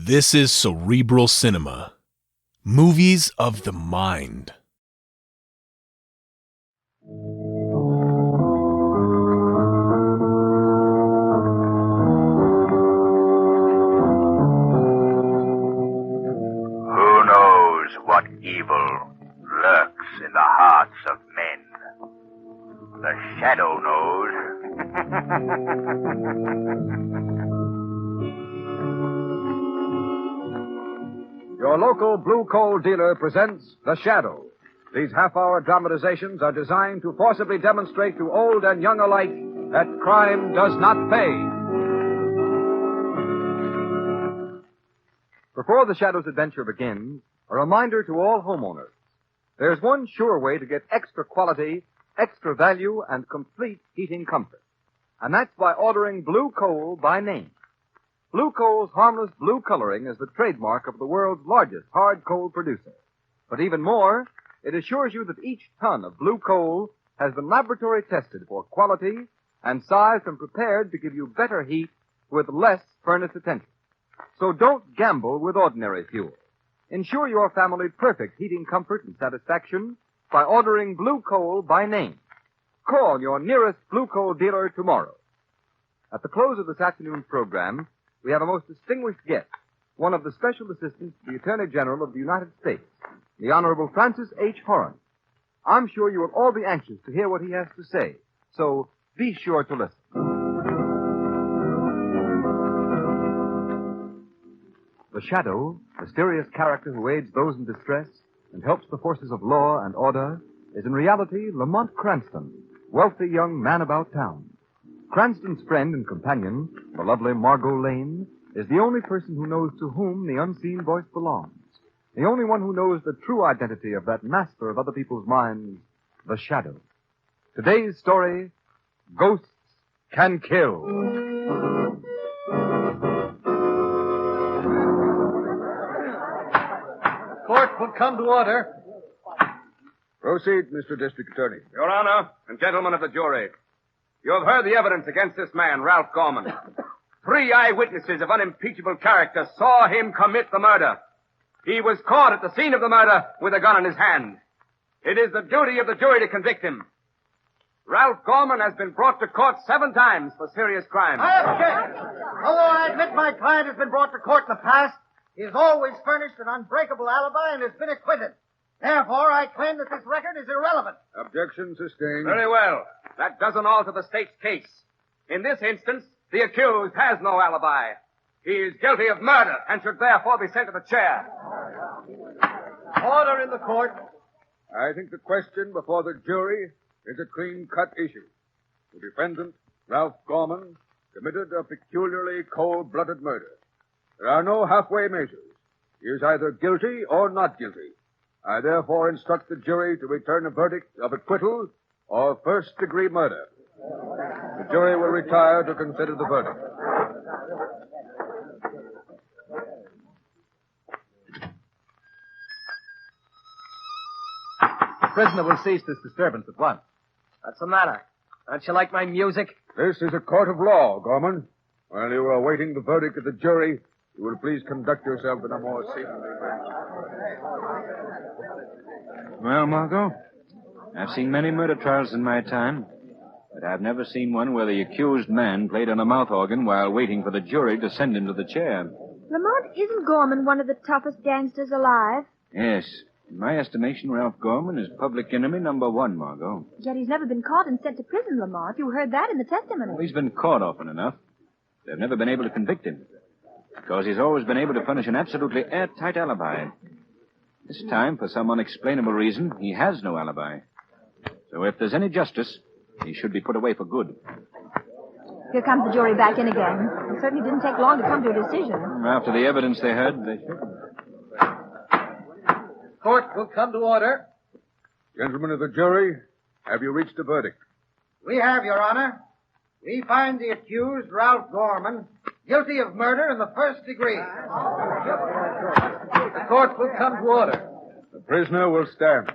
This is Cerebral Cinema. Movies of the mind. Who knows what evil lurks in the hearts of men? The shadow knows. Your local blue coal dealer presents The Shadow. These half-hour dramatizations are designed to forcibly demonstrate to old and young alike that crime does not pay. Before The Shadow's adventure begins, a reminder to all homeowners. There's one sure way to get extra quality, extra value, and complete heating comfort. And that's by ordering blue coal by name. Blue coal's harmless blue coloring is the trademark of the world's largest hard coal producer. But even more, it assures you that each ton of blue coal has been laboratory tested for quality and sized and prepared to give you better heat with less furnace attention. So don't gamble with ordinary fuel. Ensure your family perfect heating comfort and satisfaction by ordering blue coal by name. Call your nearest blue coal dealer tomorrow. At the close of this afternoon's program, we have a most distinguished guest, one of the special assistants to the Attorney General of the United States, the Honorable Francis H. Horan. I'm sure you will all be anxious to hear what he has to say, so be sure to listen. The Shadow, mysterious character who aids those in distress and helps the forces of law and order, is in reality Lamont Cranston, wealthy young man about town. Cranston's friend and companion, the lovely Margot Lane, is the only person who knows to whom the unseen voice belongs. The only one who knows the true identity of that master of other people's minds, the Shadow. Today's story, Ghosts Can Kill. Court will come to order. Proceed, Mr. District Attorney. Your Honor, and gentlemen of the jury, you have heard the evidence against this man, Ralph Gorman. 3 eyewitnesses of unimpeachable character saw him commit the murder. He was caught at the scene of the murder with a gun in his hand. It is the duty of the jury to convict him. Ralph Gorman has been brought to court 7 times for serious crimes. I object. Although I admit my client has been brought to court in the past, he has always furnished an unbreakable alibi and has been acquitted. Therefore, I claim that this record is irrelevant. Objection sustained. Very well. That doesn't alter the state's case. In this instance, the accused has no alibi. He is guilty of murder and should therefore be sent to the chair. Order in the court. I think the question before the jury is a clean-cut issue. The defendant, Ralph Gorman, committed a peculiarly cold-blooded murder. There are no halfway measures. He is either guilty or not guilty. I therefore instruct the jury to return a verdict of acquittal or first-degree murder. The jury will retire to consider the verdict. The prisoner will cease this disturbance at once. What's the matter? Don't you like my music? This is a court of law, Gorman. While you are awaiting the verdict of the jury, you will please conduct yourself in a more seemly manner. Well, Margot, I've seen many murder trials in my time, but I've never seen one where the accused man played on a mouth organ while waiting for the jury to send him to the chair. Lamont, isn't Gorman one of the toughest gangsters alive? Yes. In my estimation, Ralph Gorman is public enemy number 1, Margot. Yet he's never been caught and sent to prison, Lamont. You heard that in the testimony. Well, he's been caught often enough. They've never been able to convict him, because he's always been able to furnish an absolutely airtight alibi. This time, for some unexplainable reason, he has no alibi. So if there's any justice, he should be put away for good. Here comes the jury back in again. It certainly didn't take long to come to a decision. After the evidence they heard, they should. Court will come to order. Gentlemen of the jury, have you reached a verdict? We have, Your Honor. We find the accused, Ralph Gorman, guilty of murder in the first degree. The court will come to order. The prisoner will stand.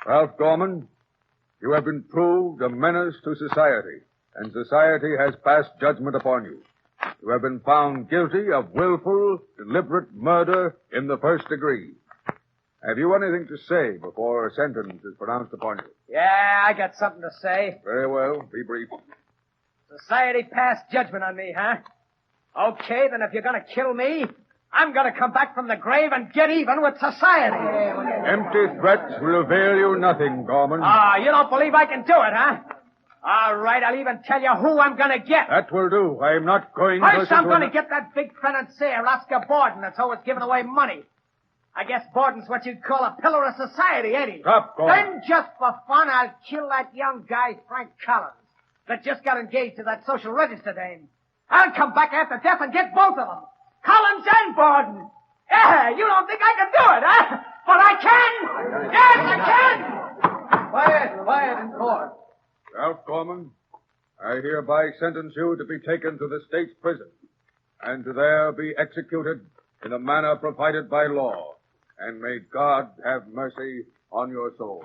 Ralph Gorman, you have been proved a menace to society, and society has passed judgment upon you. You have been found guilty of willful, deliberate murder in the first degree. Have you anything to say before a sentence is pronounced upon you? Yeah, I got something to say. Very well. Be brief. Society passed judgment on me, huh? Okay, then if you're gonna kill me, I'm gonna come back from the grave and get even with society. Empty threats will avail you nothing, Gorman. You don't believe I can do it, huh? All right, I'll even tell you who I'm gonna get. That will do. I'm not going to... First, I'm gonna get that big financier, Oscar Borden, that's always giving away money. I guess Borden's what you'd call a pillar of society, ain't he? Stop, Gorman. Then, just for fun, I'll kill that young guy, Frank Collins, that just got engaged to that social register dame. I'll come back after death and get both of them. Collins and Borden. Yeah, you don't think I can do it, huh? But I can! Yes, I can! Quiet in court. Ralph Gorman, I hereby sentence you to be taken to the state's prison and to there be executed in a manner provided by law. And may God have mercy on your soul.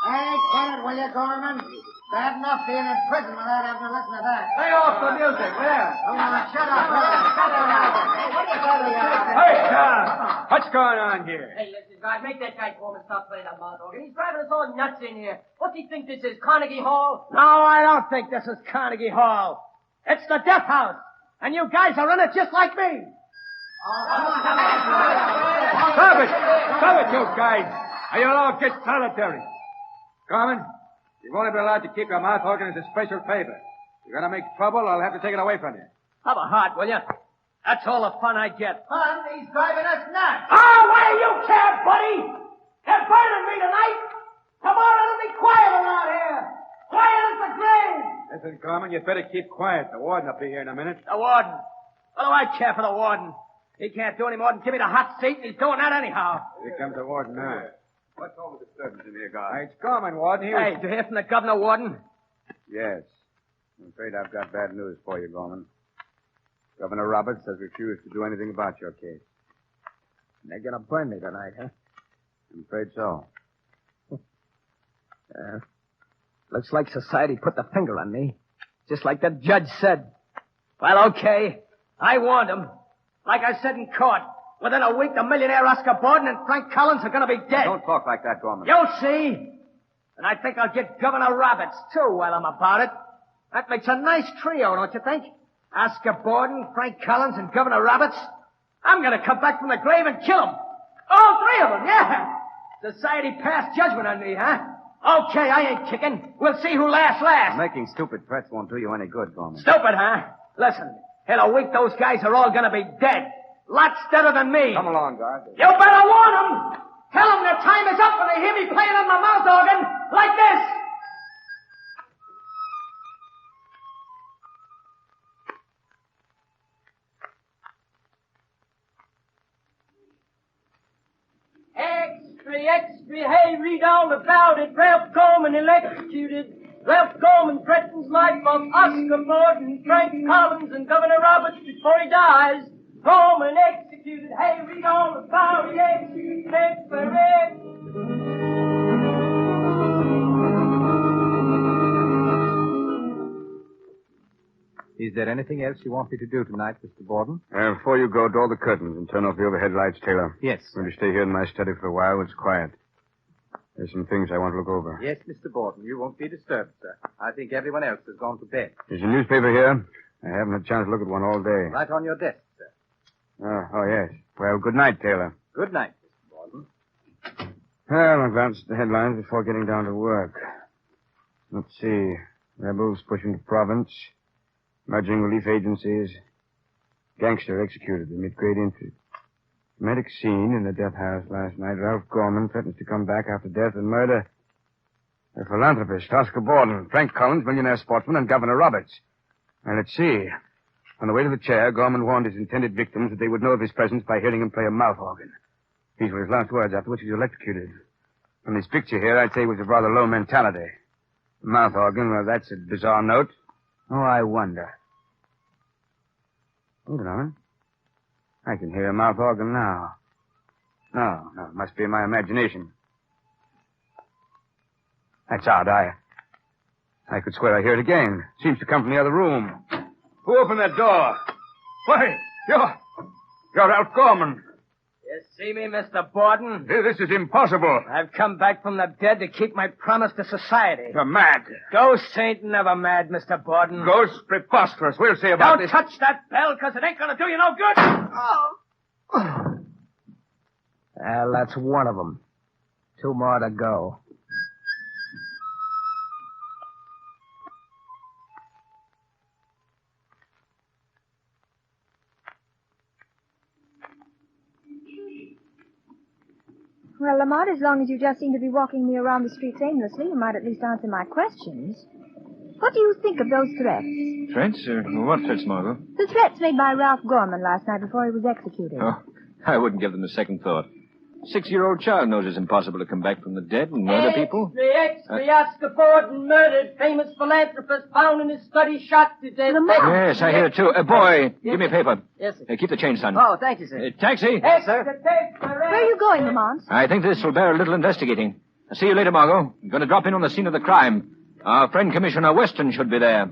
Hey, cut it, will you, Gorman? Bad enough being in prison without having to listen to that. Lay off the music, there. Come on, shut up, Shut up. Hey, what's going on here? Hey, listen, guys, make that guy Gorman stop playing that mouth organ. He's driving us all nuts in here. What do you think this is, Carnegie Hall? No, I don't think this is Carnegie Hall. It's the death house. And you guys are in it just like me. Stop it! Stop it, you guys! Or you'll all get solitary. Gorman, you've only been allowed to keep your mouth organ as a special favor. You're gonna make trouble, I'll have to take it away from you. Have a heart, will you? That's all the fun I get. Fun? He's driving us nuts. Oh, why do you care, buddy? They're burning me tonight. Tomorrow it'll be quiet around here. Quiet as the grave. Listen, Gorman, you'd better keep quiet. The warden will be here in a minute. The warden. What do I care for the warden? He can't do any more than give me the hot seat, and he's doing that anyhow. Here comes the warden now. What's all the disturbance in here, guard? It's Gorman, warden. Hey, did you hear from the governor, warden? Yes. I'm afraid I've got bad news for you, Gorman. Governor Roberts has refused to do anything about your case. They're gonna burn me tonight, huh? I'm afraid so. Looks like society put the finger on me. Just like the judge said. Well, okay. I warned him. Like I said in court, within a week, the millionaire Oscar Borden and Frank Collins are gonna be dead. Don't talk like that, Gorman. You'll see. And I think I'll get Governor Roberts, too, while I'm about it. That makes a nice trio, don't you think? Oscar Borden, Frank Collins, and Governor Roberts. I'm gonna come back from the grave and kill them. All three of them, yeah. Society passed judgment on me, huh? Okay, I ain't kicking. We'll see who laughs last. Making stupid threats won't do you any good, Gorman. Stupid, huh? Listen, in a week those guys are all gonna be dead. Lots deader than me. Come along, guard. You better warn them. Tell them their time is up when they hear me playing on my mouth organ like this. Extra, hey, read all about it. Ralph Gorman electrocuted. Ralph Gorman threatens life of Oscar Borden, Frank Collins, and Governor Roberts before he dies. Gorman executed. Hey, read all about it. Is there anything else you want me to do tonight, Mr. Borden? Before you go, draw the curtains and turn off the overhead lights, Taylor. Yes. I'm going to stay here in my study for a while. It's quiet. There's some things I want to look over. Yes, Mr. Borden. You won't be disturbed, sir. I think everyone else has gone to bed. There's a newspaper here. I haven't had a chance to look at one all day. Right on your desk, sir. Oh, yes. Well, good night, Taylor. Good night, Mr. Borden. Well, I'll glance at the headlines before getting down to work. Let's see. Rebels pushing the province. Merging relief agencies. Gangster executed amid great intrigue. Dramatic scene in the death house last night. Ralph Gorman threatens to come back after death and murder. The philanthropist, Oscar Borden, Frank Collins, millionaire sportsman, and Governor Roberts. Now, let's see. On the way to the chair, Gorman warned his intended victims that they would know of his presence by hearing him play a mouth organ. These were his last words, after which he was electrocuted. From this picture here, I'd say he was of rather low mentality. The mouth organ, well, that's a bizarre note. Oh, I wonder. Hold it on. I can hear a mouth organ now. No, it must be my imagination. That's odd. I could swear I hear it again. Seems to come from the other room. Who opened that door? Why, you're Ralph Gorman. You see me, Mr. Borden? This is impossible. I've come back from the dead to keep my promise to society. You're mad. Ghosts ain't never mad, Mr. Borden. Ghosts? Preposterous. We'll see about Don't this. touch that bell, because it ain't going to do you no good. Well, that's one of them. 2 more to go. Well, Lamont, as long as you just seem to be walking me around the streets aimlessly, you might at least answer my questions. What do you think of those threats? Threats? What threats, Margot? The threats made by Ralph Gorman last night before he was executed. Oh, I wouldn't give them a second thought. 6-year-old child knows it's impossible to come back from the dead and murder people. The Oscar Borden murdered, famous philanthropist found in his study, shot to death. Yes, I hear it too. Boy, give me a paper. Yes, sir. Keep the change, son. Oh, thank you, sir. Taxi. Yes, sir. Where are you going, Lamont? I think this will bear a little investigating. I'll see you later, Margot. I'm going to drop in on the scene of the crime. Our friend Commissioner Weston should be there.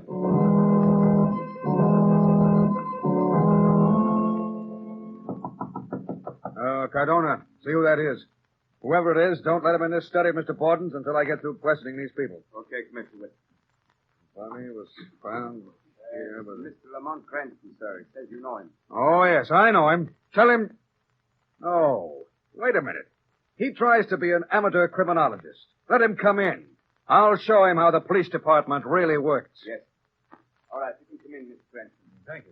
Cardona, see who that is. Whoever it is, don't let him in this study of Mr. Borden's until I get through questioning these people. Okay, Commissioner. Bonnie was found here, but... Mr. Lamont Cranston, sir. He says you know him. Oh, yes, I know him. Tell him... Oh, wait a minute. He tries to be an amateur criminologist. Let him come in. I'll show him how the police department really works. Yes. All right, you can come in, Mr. Cranston. Thank you.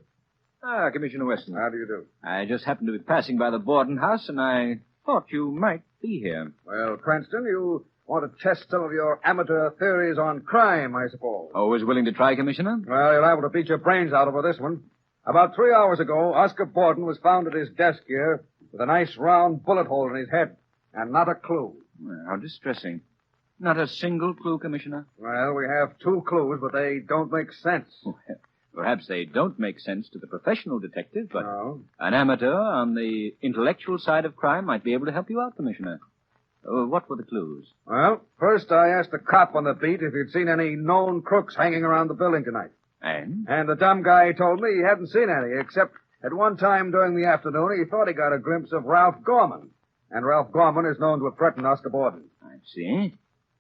Commissioner Weston. How do you do? I just happened to be passing by the Borden house, and I thought you might be here. Well, Cranston, you want to test some of your amateur theories on crime, I suppose. Always willing to try, Commissioner? Well, you're liable to beat your brains out over this one. About 3 hours ago, Oscar Borden was found at his desk here with a nice round bullet hole in his head, and not a clue. Well, how distressing. Not a single clue, Commissioner? Well, we have 2 clues, but they don't make sense. Perhaps they don't make sense to the professional detective, but No. an amateur on the intellectual side of crime might be able to help you out, Commissioner. What were the clues? Well, first I asked the cop on the beat if he'd seen any known crooks hanging around the building tonight. And? And the dumb guy told me he hadn't seen any, except at one time during the afternoon he thought he got a glimpse of Ralph Gorman. And Ralph Gorman is known to have threatened Oscar Borden. I see.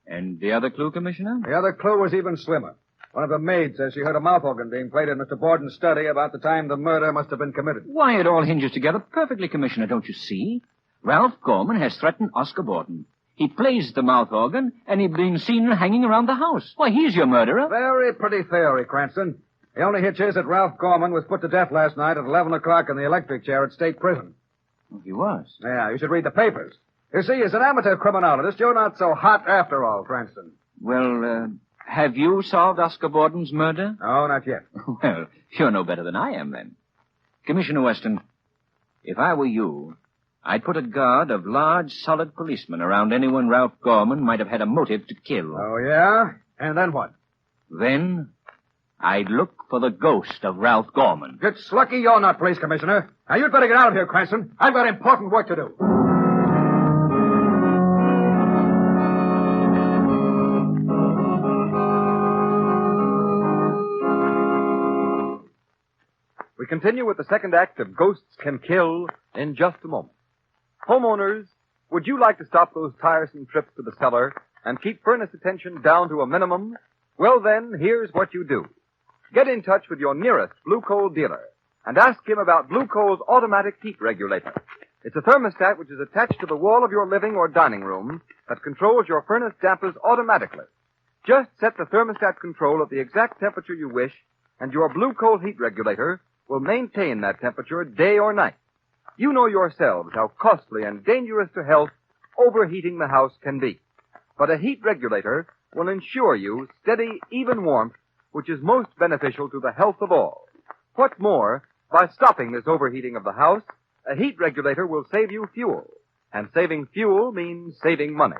And the other clue, Commissioner? The other clue was even slimmer. One of the maids says she heard a mouth organ being played in Mr. Borden's study about the time the murder must have been committed. Why, it all hinges together perfectly, Commissioner, don't you see? Ralph Gorman has threatened Oscar Borden. He plays the mouth organ, and he's been seen hanging around the house. Why, he's your murderer. Very pretty theory, Cranston. The only hitch is that Ralph Gorman was put to death last night at 11 o'clock in the electric chair at State Prison. Oh, he was? Yeah, you should read the papers. You see, as an amateur criminologist, you're not so hot after all, Cranston. Well, have you solved Oscar Borden's murder? No, not yet. Well, you're no better than I am, then. Commissioner Weston, if I were you, I'd put a guard of large, solid policemen around anyone Ralph Gorman might have had a motive to kill. Oh, yeah? And then what? Then I'd look for the ghost of Ralph Gorman. It's lucky you're not police commissioner. Now, you'd better get out of here, Cranston. I've got important work to do. We continue with the second act of Ghosts Can Kill in just a moment. Homeowners, would you like to stop those tiresome trips to the cellar and keep furnace attention down to a minimum? Well then, here's what you do. Get in touch with your nearest Blue Coal dealer and ask him about Blue Coal's automatic heat regulator. It's a thermostat which is attached to the wall of your living or dining room that controls your furnace dampers automatically. Just set the thermostat control at the exact temperature you wish, and your Blue Coal heat regulator will maintain that temperature day or night. You know yourselves how costly and dangerous to health overheating the house can be. But a heat regulator will ensure you steady, even warmth, which is most beneficial to the health of all. What's more, by stopping this overheating of the house, a heat regulator will save you fuel. And saving fuel means saving money.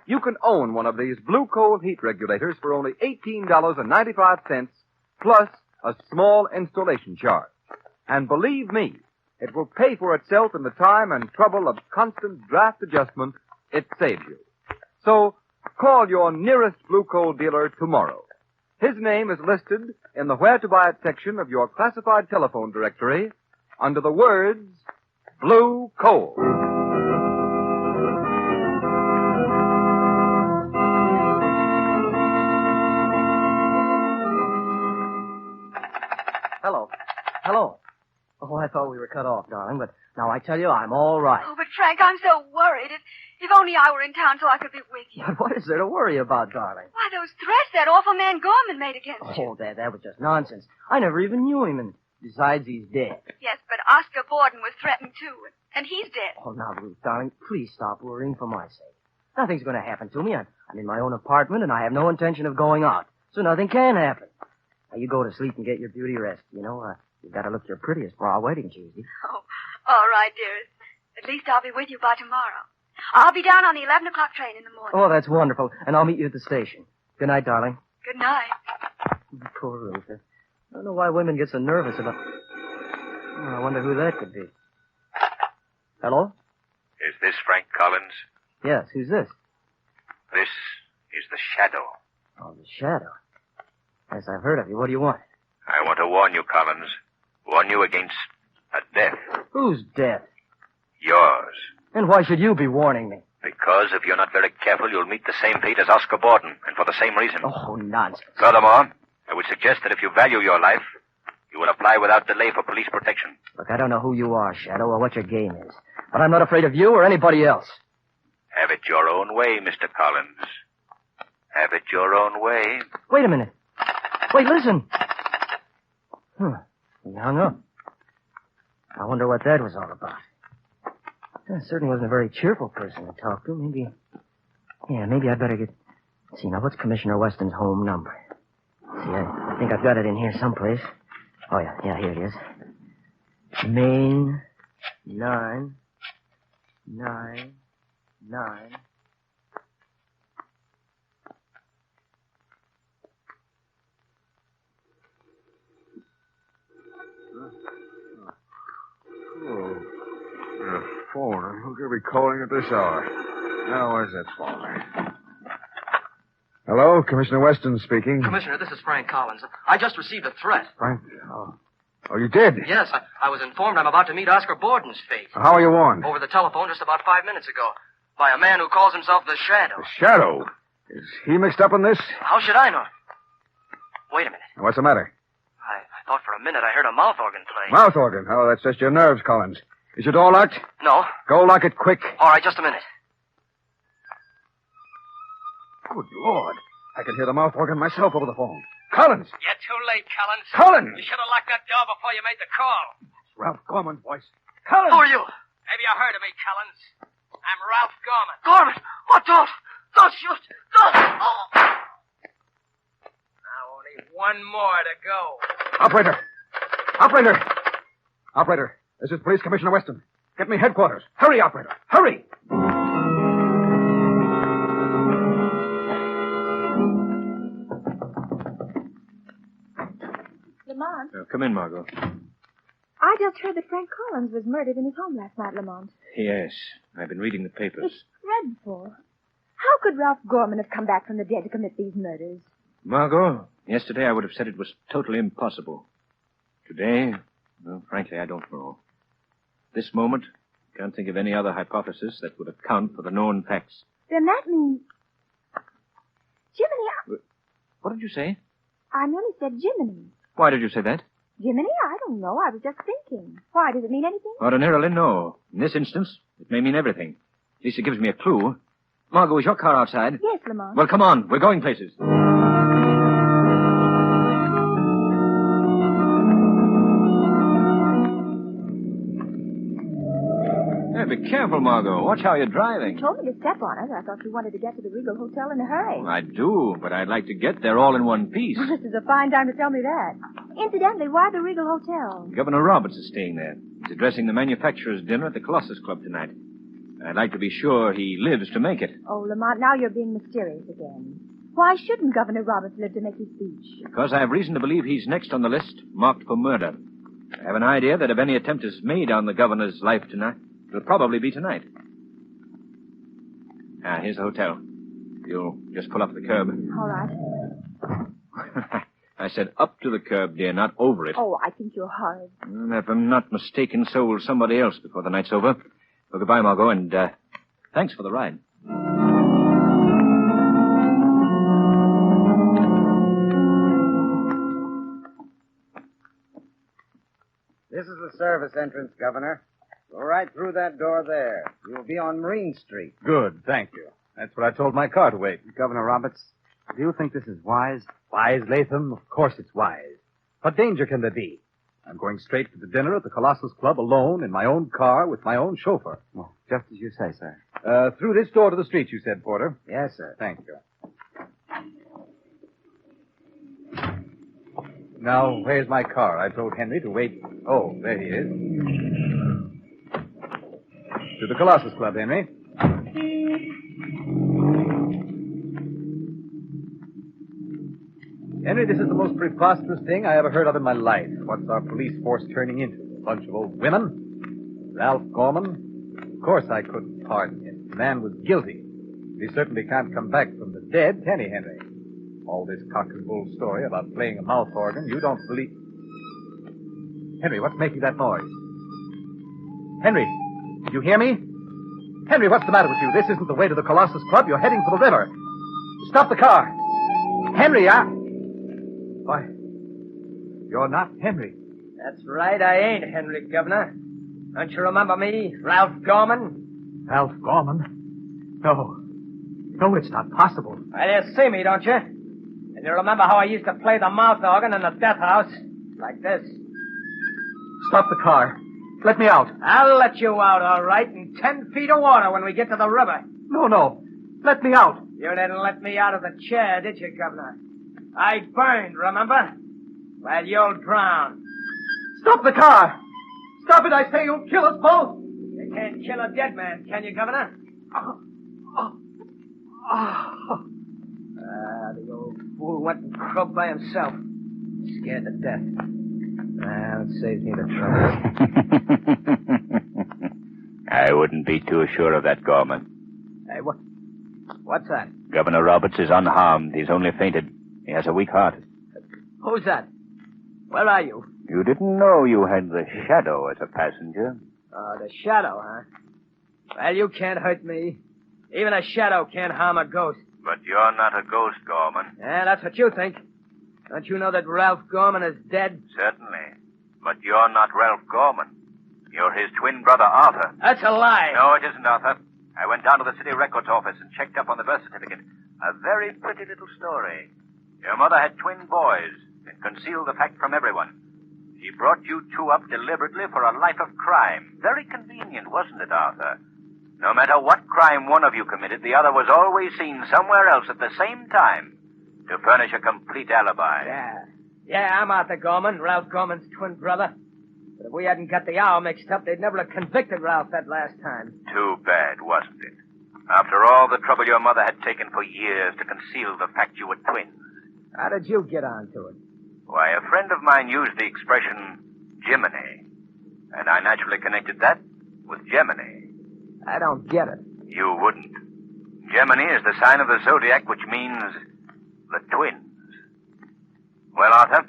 You can own one of these Blue Coal heat regulators for only $18.95 plus a small installation charge. And believe me, it will pay for itself in the time and trouble of constant draft adjustment it saves you. So, Call your nearest Blue Coal dealer tomorrow. His name is listed in the Where to Buy It section of your classified telephone directory under the words Blue Coal. Hello. Hello. Oh, I thought we were cut off, darling, but now I tell you, I'm all right. Oh, but Frank, I'm so worried. If only I were in town so I could be with you. But what is there to worry about, darling? Why, those threats that awful man Gorman made against you. Oh, that was just nonsense. I never even knew him, and besides, he's dead. Yes, but Oscar Borden was threatened, too, and he's dead. Oh, now, Ruth, darling, please stop worrying for my sake. Nothing's going to happen to me. I'm in my own apartment, and I have no intention of going out, so nothing can happen. Now, you go to sleep and get your beauty rest. You know, you've got to look your prettiest for our wedding Tuesday. Oh, all right, dearest. At least I'll be with you by tomorrow. I'll be down on the 11 o'clock train in the morning. Oh, that's wonderful, and I'll meet you at the station. Good night, darling. Good night. Poor Ruth. I don't know why women get so nervous about... Oh, I wonder who that could be. Hello? Is this Frank Collins? Yes, who's this? This is the Shadow. Oh, the Shadow. Yes, I've heard of you. What do you want? I want to warn you, Collins. Warn you against a death. Whose death? Yours. And why should you be warning me? Because if you're not very careful, you'll meet the same fate as Oscar Borden, and for the same reason. Oh, nonsense. Furthermore, I would suggest that if you value your life, you will apply without delay for police protection. Look, I don't know who you are, Shadow, or what your game is. But I'm not afraid of you or anybody else. Have it your own way, Mr. Collins. Have it your own way. Wait a minute. Wait, listen. He hung up. I wonder what that was all about. Certainly wasn't a very cheerful person to talk to. Maybe I'd better get... See, now, what's Commissioner Weston's home number? See, I think I've got it in here someplace. Oh, yeah, here it is. Main 999. Phone. Who could be calling at this hour? Now, where's that phone? Hello, Commissioner Weston speaking. Commissioner, this is Frank Collins. I just received a threat. Frank? Oh, you did? Yes, I was informed I'm about to meet Oscar Borden's fate. How are you warned? Over the telephone just about 5 minutes ago. By a man who calls himself the Shadow. The Shadow? Is he mixed up in this? How should I know? Wait a minute. What's the matter? I thought for a minute I heard a mouth organ play. Mouth organ? Oh, that's just your nerves, Collins. Is your door locked? No. Go lock it quick. All right, just a minute. Good Lord. I can hear the mouth organ myself over the phone. Collins! You're too late, Collins. Collins! You should have locked that door before you made the call. It's Ralph Gorman's voice. Collins! Who are you? Maybe you heard of me, Collins. I'm Ralph Gorman. Gorman! What? Don't shoot! Don't! Oh! Now only one more to go. Operator, this is Police Commissioner Weston. Get me headquarters. Hurry, operator. Hurry! Lamont, Come in, Margot. I just heard that Frank Collins was murdered in his home last night, Lamont. Yes, I've been reading the papers. It's dreadful. How could Ralph Gorman have come back from the dead to commit these murders? Margot, yesterday I would have said it was totally impossible. Today, well, frankly, I don't know. At this moment, I can't think of any other hypothesis that would account for the known facts. Then that means... Jiminy, What did you say? I nearly said Jiminy. Why did you say that? Jiminy? I don't know. I was just thinking. Why? Does it mean anything? Ordinarily, no. In this instance, it may mean everything. At least it gives me a clue. Margot, is your car outside? Yes, Lamont. Well, come on. We're going places. Hey, be careful, Margot. Watch how you're driving. You told me to step on it. I thought you wanted to get to the Regal Hotel in a hurry. I do, but I'd like to get there all in one piece. This is a fine time to tell me that. Incidentally, why the Regal Hotel? Governor Roberts is staying there. He's addressing the manufacturers' dinner at the Colossus Club tonight. I'd like to be sure he lives to make it. Oh, Lamont, now you're being mysterious again. Why shouldn't Governor Roberts live to make his speech? Because I have reason to believe he's next on the list, marked for murder. I have an idea that if any attempt is made on the governor's life tonight, it'll probably be tonight. Here's the hotel. You'll just pull up the curb. All right. I said up to the curb, dear, not over it. Oh, I think you're horrid. If I'm not mistaken, so will somebody else before the night's over. Well, goodbye, Margot, and thanks for the ride. This is the service entrance, Governor. Go right through that door there. You'll be on Marine Street. Good, thank you. That's what I told my car to wait. Governor Roberts, do you think this is wise? Wise, Latham? Of course it's wise. What danger can there be? I'm going straight to the dinner at the Colossus Club alone in my own car with my own chauffeur. Well, just as you say, sir. Through this door to the street, you said, Porter? Yes, sir. Thank you. Now, where's my car? I told Henry to wait. Oh, there he is. To the Colossus Club, Henry. Henry, this is the most preposterous thing I ever heard of in my life. What's our police force turning into? A bunch of old women? Ralph Gorman? Of course I couldn't pardon him. The man was guilty. He certainly can't come back from the dead, can he, Henry? All this cock and bull story about playing a mouth organ, you don't believe... Henry, what's making that noise? Henry, did you hear me? Henry, what's the matter with you? This isn't the way to the Colossus Club. You're heading for the river. Stop the car. Henry, Why, you're not Henry. That's right, I ain't Henry, Governor. Don't you remember me, Ralph Gorman? Ralph Gorman? No, it's not possible. Well, you see me, don't you? And you remember how I used to play the mouth organ in the death house? Like this. Stop the car. Let me out. I'll let you out, all right, in 10 feet of water when we get to the river. No. Let me out. You didn't let me out of the chair, did you, Governor? I burned, remember? Well, you'll drown. Stop the car. Stop it, I say. You'll kill us both. You can't kill a dead man, can you, Governor? The old fool went and croaked by himself. Scared to death. Well, it saves me the trouble. I wouldn't be too sure of that, Gorman. Hey, what's that? Governor Roberts is unharmed. He's only fainted. He has a weak heart. Who's that? Where are you? You didn't know you had the Shadow as a passenger? The Shadow, huh? Well, you can't hurt me. Even a shadow can't harm a ghost. But you're not a ghost, Gorman. Yeah, that's what you think. Don't you know that Ralph Gorman is dead? Certainly. But you're not Ralph Gorman. You're his twin brother, Arthur. That's a lie. No, it isn't, Arthur. I went down to the city records office and checked up on the birth certificate. A very pretty little story. Your mother had twin boys and concealed the fact from everyone. She brought you two up deliberately for a life of crime. Very convenient, wasn't it, Arthur? No matter what crime one of you committed, the other was always seen somewhere else at the same time to furnish a complete alibi. Yeah, I'm Arthur Gorman, Ralph Gorman's twin brother. But if we hadn't got the hour mixed up, they'd never have convicted Ralph that last time. Too bad, wasn't it? After all the trouble your mother had taken for years to conceal the fact you were twins. How did you get onto it? Why, a friend of mine used the expression Cimony, and I naturally connected that with Gemini. I don't get it. You wouldn't. Gemini is the sign of the zodiac, which means the twins. Well, Arthur,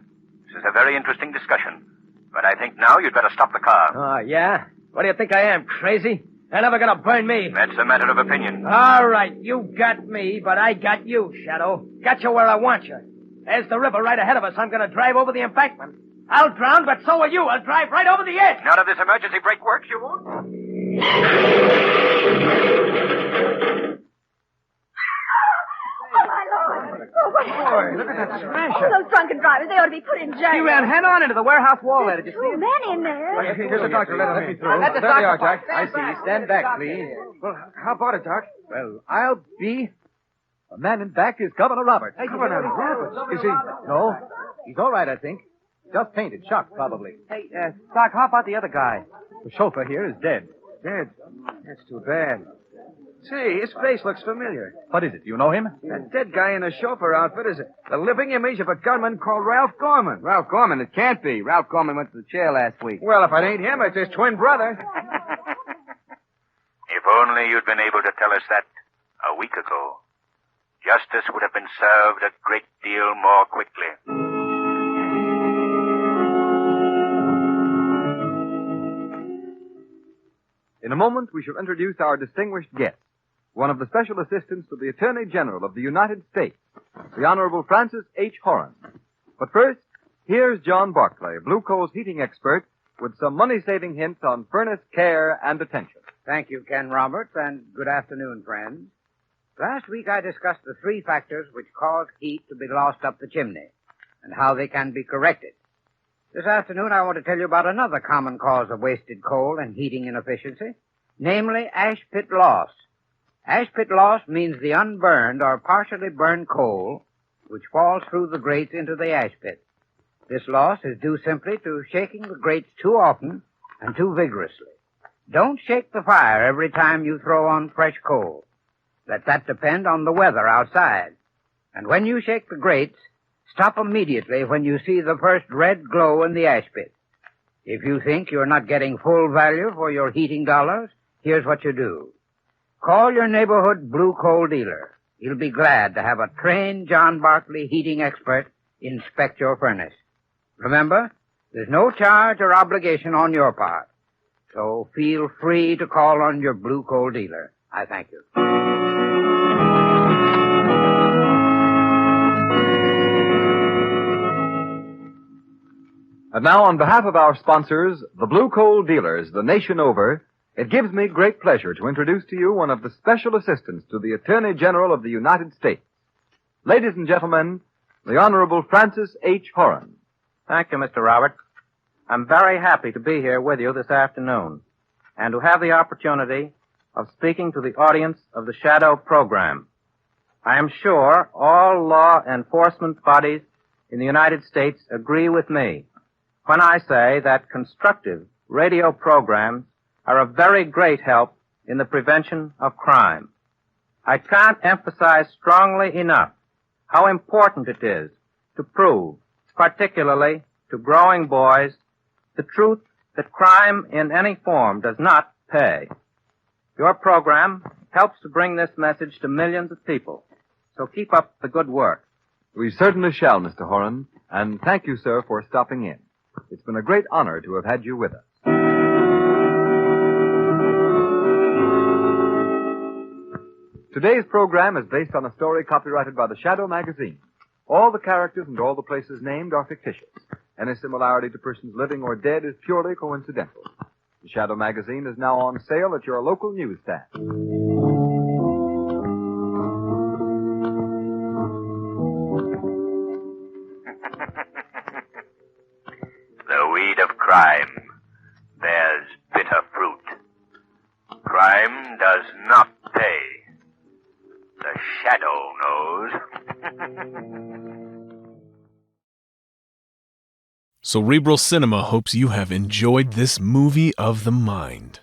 this is a very interesting discussion, but I think now you'd better stop the car. Oh, yeah? What do you think I am, crazy? They're never gonna burn me. That's a matter of opinion. All right, you got me, but I got you, Shadow. Got you where I want you. There's the river right ahead of us. I'm gonna drive over the embankment. I'll drown, but so will you. I'll drive right over the edge. None of this emergency brake works, you won't? Oh, what happened? Look at that smash. Oh, those drunken drivers, they ought to be put in jail. He ran head on into the warehouse wall there. Did you see Two him? men in there. Here's the doctor. Let me through. Let the There they doctor are, Jack. stand I see. back. Stand back, please. Well, how about it, Doc? Well, I'll be... The man in back is Governor Roberts. Hey, Governor Roberts? Is he? No. He's all right, I think. Just fainted. Shocked, probably. Hey, Doc, how about the other guy? The chauffeur here is dead. Dead? That's too bad. Say, his face looks familiar. What is it? You know him? That dead guy in the chauffeur outfit is the living image of a gunman called Ralph Gorman. Ralph Gorman, it can't be. Ralph Gorman went to the chair last week. Well, if it ain't him, it's his twin brother. If only you'd been able to tell us that a week ago. justice would have been served a great deal more quickly. In a moment, we shall introduce our distinguished guest, one of the special assistants to the Attorney General of the United States, the Honorable Francis H. Horan. But first, here's John Barclay, Blue Coal's heating expert, with some money-saving hints on furnace care and attention. Thank you, Ken Roberts, and good afternoon, friends. Last week I discussed the 3 factors which cause heat to be lost up the chimney and how they can be corrected. This afternoon I want to tell you about another common cause of wasted coal and heating inefficiency, namely ash pit loss. Ash pit loss means the unburned or partially burned coal which falls through the grates into the ash pit. This loss is due simply to shaking the grates too often and too vigorously. Don't shake the fire every time you throw on fresh coal. Let that depend on the weather outside. And when you shake the grates, stop immediately when you see the first red glow in the ash pit. If you think you're not getting full value for your heating dollars, here's what you do. Call your neighborhood blue coal dealer. He'll be glad to have a trained John Barclay heating expert inspect your furnace. Remember, there's no charge or obligation on your part. So feel free to call on your blue coal dealer. I thank you. And now, on behalf of our sponsors, the Blue Coal dealers, the nation over, it gives me great pleasure to introduce to you one of the special assistants to the Attorney General of the United States. Ladies and gentlemen, the Honorable Francis H. Horan. Thank you, Mr. Robert. I'm very happy to be here with you this afternoon and to have the opportunity of speaking to the audience of the Shadow program. I am sure all law enforcement bodies in the United States agree with me when I say that constructive radio programs are a very great help in the prevention of crime. I can't emphasize strongly enough how important it is to prove, particularly to growing boys, the truth that crime in any form does not pay. Your program helps to bring this message to millions of people. So keep up the good work. We certainly shall, Mr. Horan, and thank you, sir, for stopping in. It's been a great honor to have had you with us. Today's program is based on a story copyrighted by the Shadow magazine. All the characters and all the places named are fictitious. Any similarity to persons living or dead is purely coincidental. The Shadow magazine is now on sale at your local newsstand. The weed of crime bears bitter fruit. Crime does not pay. The Shadow knows. Cerebral Cinema hopes you have enjoyed this movie of the mind.